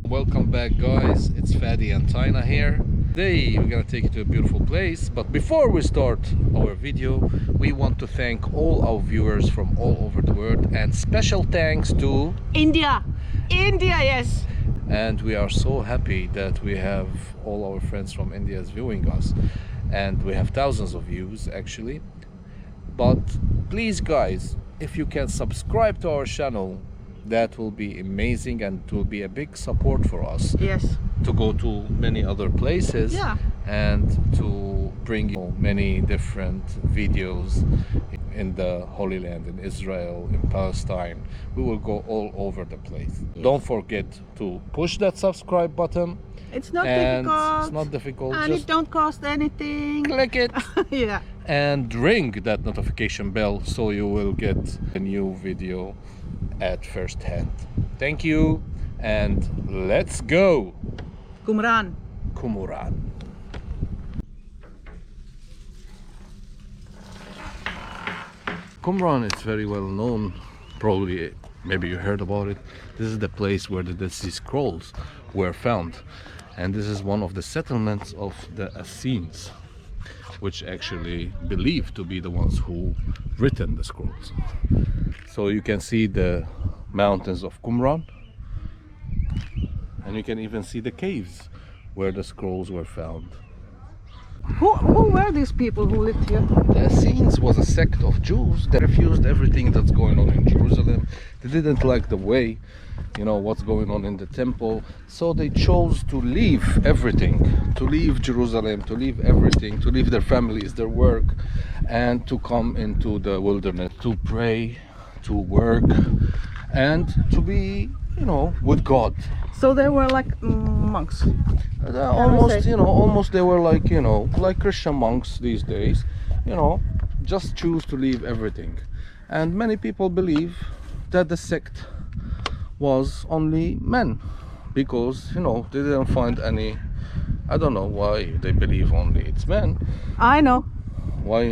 Welcome back, guys. It's Fadi and Tina here. Today we're gonna take you to a beautiful place, but before we start our video, we want to thank all our viewers from all over the world, and special thanks to India, yes. and we are so happy that we have all our friends from India viewing us, and we have thousands of views actually. But please, guys, if you can subscribe to our channel, that will be amazing and it will be a big support for us. Yes. To go to many other places, Yeah. and to bring you many different videos in the Holy Land, in Israel, in Palestine. We will go all over the place. Yes. Don't forget to push that subscribe button. It's not And difficult. it's not difficult. And Just it don't cost anything. click it Yeah. and ring that notification bell so you will get a new video at first hand. Thank you, and let's go. Qumran. Qumran. Qumran is very well known, probably maybe you heard about it. This is the place where the Dead Sea Scrolls were found, and this is one of the settlements of the Essenes, which actually believed to be the ones who written the scrolls. So you can see the mountains of Qumran, and you can even see the caves where the scrolls were found. Who were these people who lived here? The Essenes was a sect of Jews that refused everything that's going on in Jerusalem. They didn't like the way, what's going on in the temple. So they chose to leave everything, to leave Jerusalem, to leave everything, to leave their families, their work, and to come into the wilderness to pray, to work, and to be, with God. So they were like monks. Almost they were like Christian monks these days, just choose to leave everything. And many people believe that the sect was only men, because they didn't find any. I don't know why they believe only it's men. I know. Why,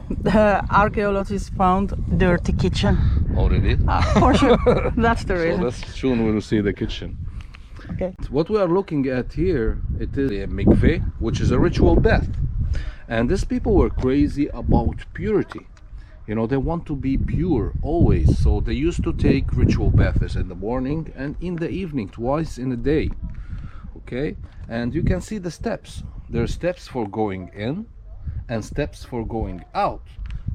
The archaeologists found dirty kitchen. already? For sure. That's the So reason. let's soon we'll see the kitchen. Okay. What we are looking at here, it is a mikveh, which is a ritual bath. And these people were crazy about purity. They want to be pure always. So they used to take ritual baths in the morning and in the evening, twice in a day. Okay? And you can see the steps. There are steps for going in and steps for going out.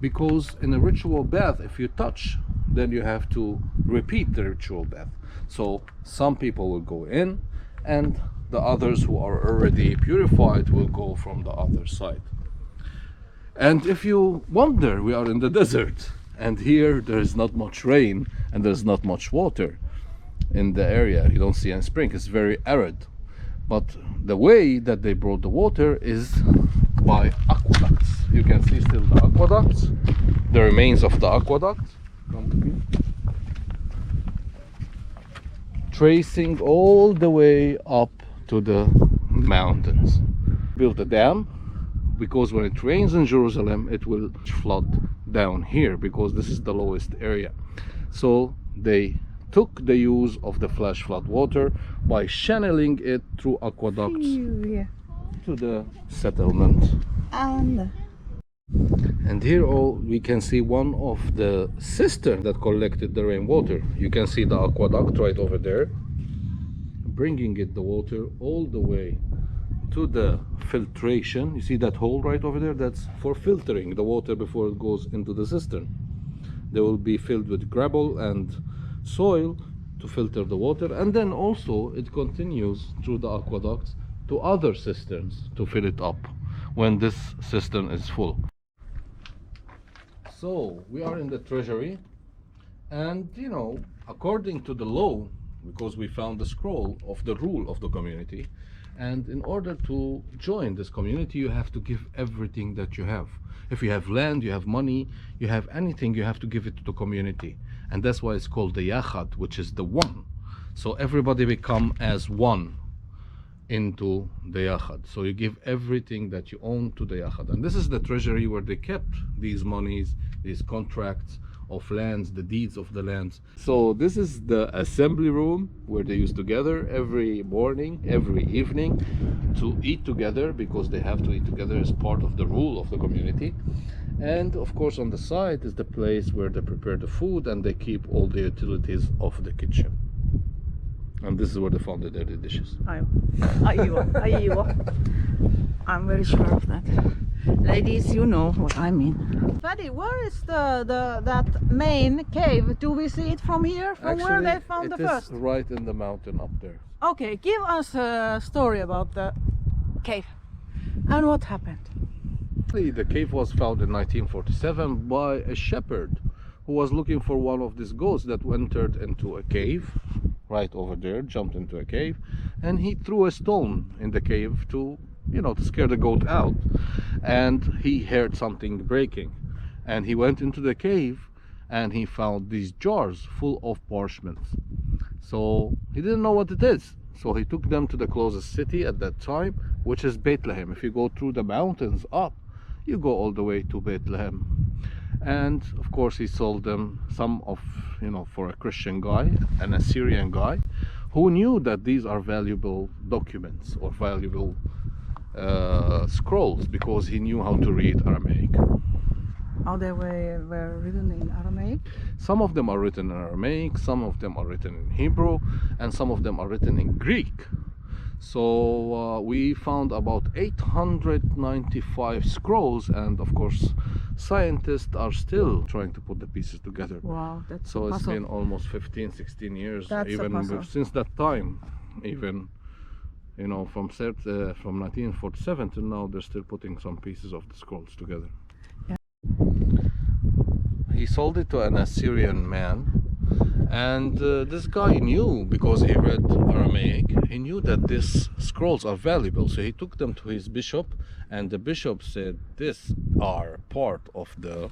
Because in a ritual bath, if you touch, then you have to repeat the ritual bath. So some people will go in, and the others who are already purified will go from the other side. And if you wonder, we are in the desert, and here there is not much rain and there's not much water in the area. You don't see any spring, it's very arid. But the way that they brought the water is by aqueducts. You can see still the aqueducts, the remains of the aqueduct, tracing all the way up to the mountains. Built a dam because when it rains in Jerusalem, it will flood down here because this is the lowest area. So they took the use of the flash flood water by channeling it through aqueducts Yeah. to the settlement. And here we can see one of the cisterns that collected the rainwater. You can see the aqueduct right over there, bringing the water all the way to the filtration. You see that hole right over there? That's for filtering the water before it goes into the cistern. They will be filled with gravel and soil to filter the water, and then also it continues through the aqueducts to other cisterns to fill it up when this cistern is full. So we are in the treasury, and according to the law, because we found the scroll of the rule of the community, and in order to join this community you have to give everything that you have. If you have land, you have money, you have anything, you have to give it to the community. And that's why it's called the Yachad, which is the one. So everybody become as one into the Yachad. So you give everything that you own to the Yachad. And this is the treasury where they kept these monies, these contracts, of lands, the deeds of the lands. So this is the assembly room where they used to gather every morning, every evening to eat together, because they have to eat together as part of the rule of the community. And of course on the side is the place where they prepare the food and they keep all the utilities of the kitchen. And this is where they found the dirty dishes. I'm very sure of that. Ladies, you know what I mean. Fatty, where is that main cave? Do we see it from here? From Actually, where they found the first? it is right in the mountain up there. Okay, give us a story about the cave and what happened. The cave was found in 1947 by a shepherd who was looking for one of these goats that entered into a cave right over there, jumped into a cave, and he threw a stone in the cave to scare the goat out. And he heard something breaking, and he went into the cave and he found these jars full of parchments. So he didn't know what it is, so he took them to the closest city at that time, which is Bethlehem. If you go through the mountains up, you go all the way to Bethlehem. And of course he sold them some of, for a Christian guy, an Assyrian guy, who knew that these are valuable documents or valuable scrolls, because he knew how to read Aramaic. Oh, they were written in Aramaic? Some of them are written in Aramaic, some of them are written in Hebrew, and some of them are written in Greek. So we found about 895 scrolls, and of course scientists are still trying to put the pieces together. Wow, that's so a it's puzzle. been almost 15-16 years. That's even since that time, even from 1947 to now, they're still putting some pieces of the scrolls together. Yeah. He sold it to an Assyrian man, and this guy knew, because he read Aramaic, he knew that these scrolls are valuable. So he took them to his bishop, and the bishop said, "These are part of the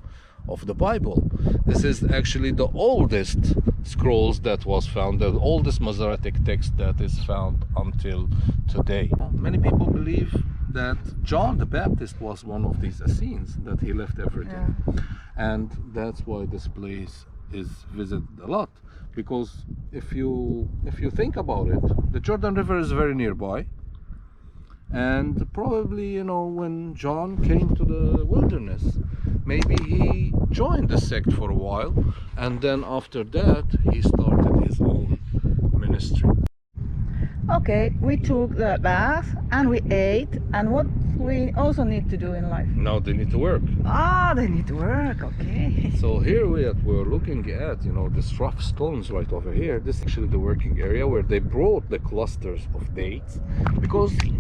Bible. This is actually the oldest scrolls that was found, the oldest Masoretic text that is found until today." Many people believe that John the Baptist was one of these Essenes, that he left everything. Yeah. And that's why this place is visited a lot, because if you think about it, the Jordan River is very nearby, and probably when John came to the wilderness, maybe he joined the sect for a while, and then after that he started his own ministry. Okay, we took the bath and we ate, and what we also need to do in life? Now they need to work. Ah, they need to work, okay. So here we're looking at these rough stones right over here. This is actually the working area where they brought the clusters of dates, because the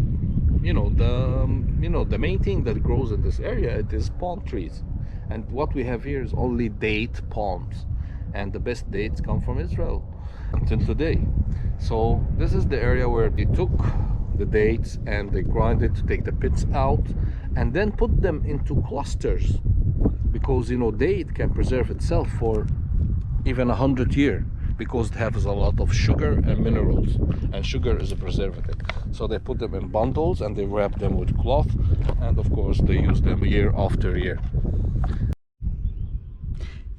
main thing that grows in this area, it is palm trees, and what we have here is only date palms, and the best dates come from Israel until today. So this is the area where they took the dates and they grind it to take the pits out, and then put them into clusters, because date can preserve itself for even 100 years, because it has a lot of sugar and minerals, and sugar is a preservative. So they put them in bundles and they wrap them with cloth, and of course they use them year after year.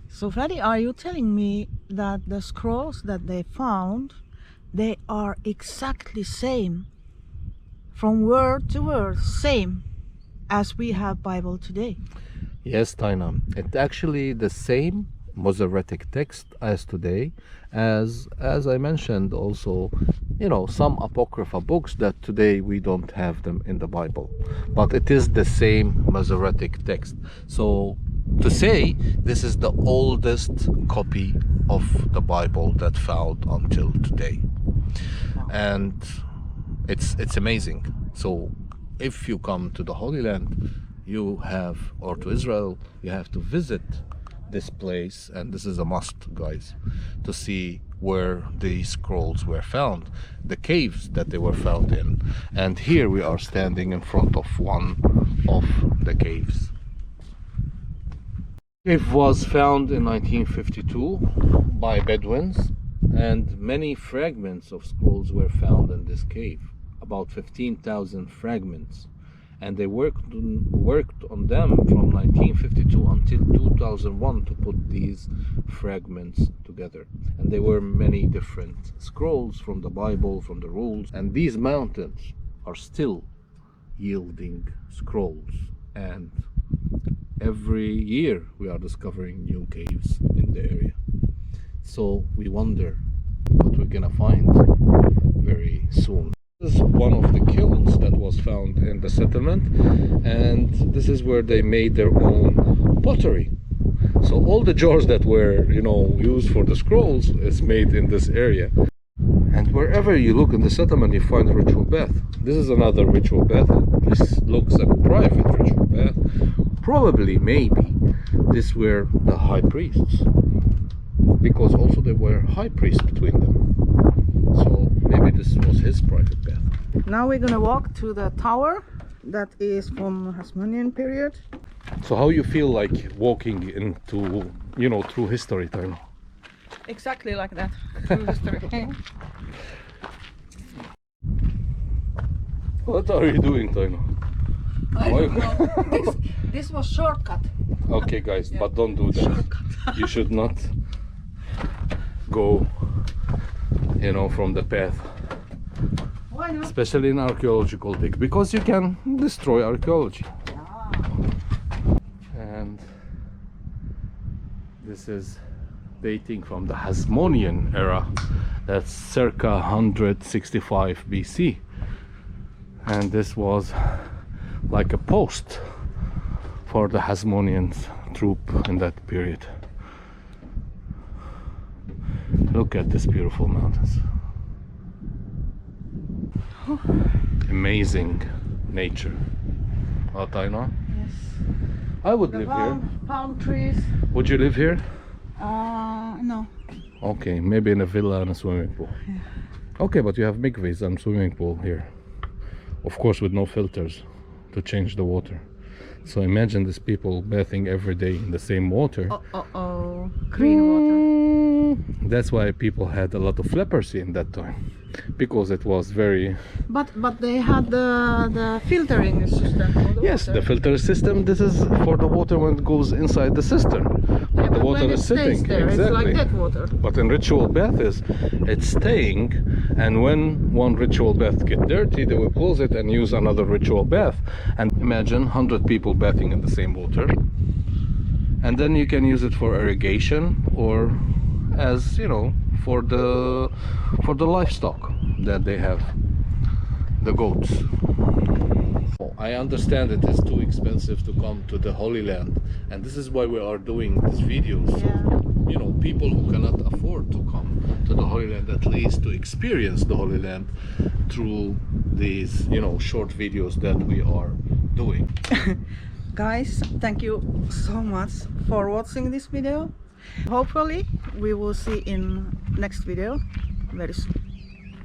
So Freddy, are you telling me that the scrolls that they found, they are exactly same, from word to word, same as we have Bible today? Yes, Taina, it's actually the same Masoretic text as today, as I mentioned also, some apocrypha books that today we don't have them in the Bible, but it is the same Masoretic text. So to say this is the oldest copy of the Bible that found until today, and it's amazing. So if you come to the Holy Land, or to Israel, you have to visit this place, and this is a must, guys, to see where these scrolls were found, the caves that they were found in. And here we are standing in front of one of the caves. The cave was found in 1952 by Bedouins, and many fragments of scrolls were found in this cave, about 15,000 fragments. and they worked on them from 1952 until 2001 to put these fragments together. And there were many different scrolls from the Bible, from the rules, and these mountains are still yielding scrolls, and every year we are discovering new caves in the area. So we wonder what we're gonna find very soon. This is one of the kilns that was found in the settlement, and this is where they made their own pottery. So all the jars that were, used for the scrolls is made in this area. And wherever you look in the settlement, you find a ritual bath. This is another ritual bath. This looks like a private ritual bath. Probably, maybe, these were the high priests, because also there were high priests between them. So maybe this was his private bath. Now we're gonna walk to the tower that is from Hasmonean period. So how you feel like walking into, through history, Taino? Exactly like that. Through history. What are you doing, Taino? I don't know. This was shortcut. Okay, guys, Yeah. but don't do that. Shortcut. You should not go, from the path, Why not? especially in archaeological dig, because you can destroy archaeology. And this is dating from the Hasmonean era. That's circa 165 BC, and this was like a post for the Hasmonean troop in that period. Look at this beautiful mountains. Amazing nature. Taino? Yes. I would The live here. palm trees. Would you live here? No. Okay, maybe in a villa and a swimming pool. Yeah. Okay, but you have mikvahs and swimming pool here. Of course, with no filters to change the water. So imagine these people bathing every day in the same water. Clean water. That's why people had a lot of leprosy in that time, because it was very... But they had the filtering system for the Yes, water. the filter system. This is for the water when it goes inside the cistern. Yeah, The but water when is it stays sitting. there, Exactly. it's like that water. But in ritual bath it's staying, and when one ritual bath get dirty, they will close it and use another ritual bath. And imagine 100 people bathing in the same water, and then you can use it for irrigation, or as for the livestock that they have, the goats. I understand it is too expensive to come to the Holy Land, and this is why we are doing these videos. Yeah. People who cannot afford to come to the Holy Land, at least to experience the Holy Land through these, short videos that we are doing. Guys, thank you so much for watching this video. Hopefully we will see in next video very soon.